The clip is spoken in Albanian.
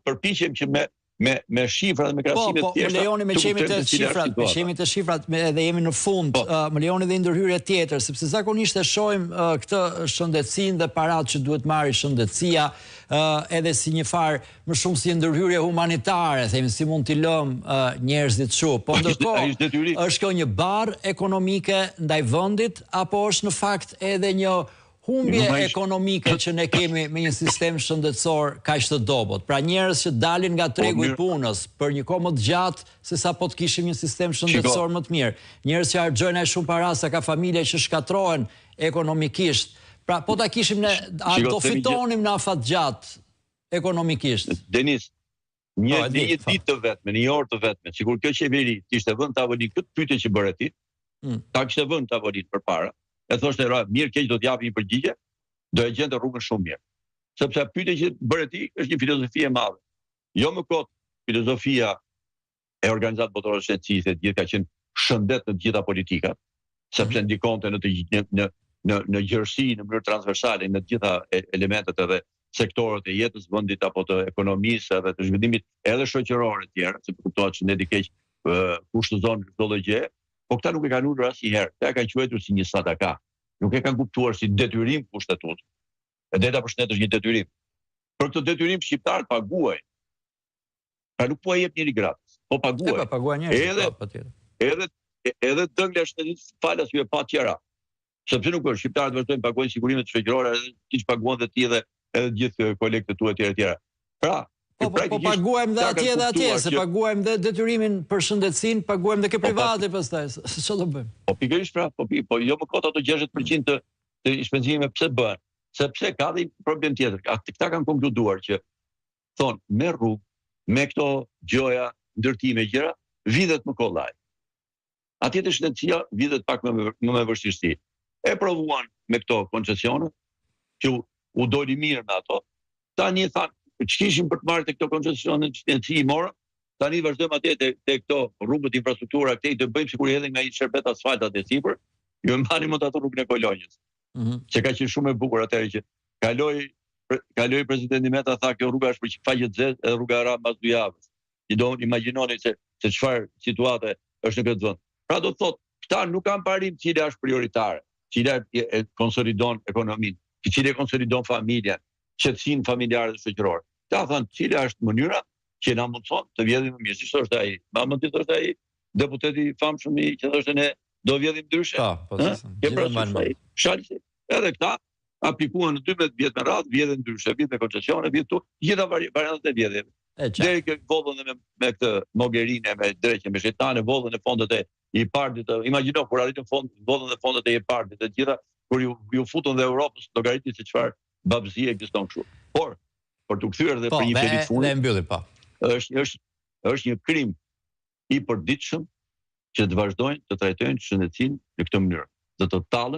përpiqem që me shifra dhe me krahasime të Po, tjera. më lejoni me qemi të shifrat, edhe jemi në fund, më lejoni dhe ndërhyrje tjetër, sepse zakonisht e shohim këtë shëndetësinë dhe paratë që duhet marrë shëndetësia, edhe si një farë më shumë si ndërhyrje humanitare, themi si mund t'i lëmë njerëzit kështu. Po ndërkohë është kjo një barrë ekonomike ndaj vendit apo është në fakt edhe një humbje ekonomike që ne kemi me një sistem shëndetësor kaq të dobët. Pra njerëz që dalin nga tregu i punës për një kohë më të gjatë se sa po të kishim një sistem shëndetësor më të mirë. Njerëz që harxojnë aq shumë para sa ka familje që shkatrohen ekonomikisht. Pra po ta kishim ne, a do fitonim në afatgjat ekonomikisht? Denis, një ditë të vetme, një orë të vetme, sikur kjo qeveri kishte vënë tavolinë këtë pyetje që bëre ti, ta kishte vënë tavolinë përpara. E thoshte mirë keq do t'japi një përgjigje, do e gjente rrugën shumë mirë. Sepse pyetja që bëre ti është një filozofi e madhe. Jo më kot filozofia e Organizatës Botërore të Shëndetësisë, gjithë ka qenë shëndet në të gjitha politikat, sepse ndikonte në gjërësi, në mënyrë transversale, në të gjitha elementet edhe sektorët e jetës vendit apo të ekonomisë edhe të zhvillimit edhe shoqëror të tjerë, se kuptohet shëndeti keq kushtozon çdo lloj gjë. Po këta nuk e kanë ulur asnjëherë. Këta e kanë quajtur si një sadaka. Nuk e kanë kuptuar si detyrim kushtetues. E deta për shëndet është një detyrim. Për këtë detyrim shqiptarët paguajnë. Pra nuk po e jep njëri gratis, po paguajnë. Po paguajnë njerëzit, edhe dëngla e shëndetësisë falas ju e pa tjera. Sepse nuk është shqiptarët vazhdojnë paguajnë sigurimet shoqërore, edhe siç paguan dhe ti edhe gjithë kolegët tuaj etj etj. Pra, Po paguajmë dhe atje, se paguajmë dhe detyrimin për shëndetësinë, paguajmë dhe ke private pastaj. Ç'do të bëjmë? Po pikërisht pra, po jo më kot ato 60% të shpenzimeve pse bëhen? Sepse ka dhe problem tjetër. Këta kanë konkluduar që thonë me rrugë, me këto gjoja, ndërtime gjëra, videt më kollaj. Atje të shëndetësia videt pak më me vështirësi. E provuan me këto koncesione, që u doli mirë me ato. Tani thanë që kishim për të marrë të këto koncesione që i morën, tani vazhdojmë atje të këto rrugët infrastruktura, këtej të bëjmë sikur edhe nga një shërbet asfalt atë sipër, ju mbanim atë rrugën e Kolonjës. Që ka qenë shumë e bukur atëherë që kaloi presidenti Meta tha kjo rruga është për faqe të zezë edhe rruga e ra mbas 2 javës. Ju do imagjinoni se çfarë situate është në këtë vend. Pra do të thotë, këta nuk kanë parim cila është prioritare, cila e konsolidon ekonominë, cila e konsolidon familjen, qetësinë familjare dhe shoqërore. Ta thënë, cila është mënyra që na mundson të vjedhim më mirë. Si thoshte ai, më ti thoshte ai, deputeti i famshëm që thoshte ne do vjedhim ndryshe. Po, Shalsi. Edhe këta aplikuan në 12 vjet me radhë, vjedhin ndryshe, vjedhin me koncesione, vjedhin gjitha variantet e vjedhjeve. Deri që vollën me këtë Mogherini, me dreqje, me shejtane, vollën e fondet e i partit. Imagjino kur arritën vollën e fondet e i partit, të gjitha kur ju futën dhe Europës, llogaritni se çfarë babëzi ekziston kështu. Por për të kthyer edhe për një perifull, është një krim i përditshëm që të vazhdojnë të trajtojnë shëndetësinë në këtë mënyrë. Dhe të tallën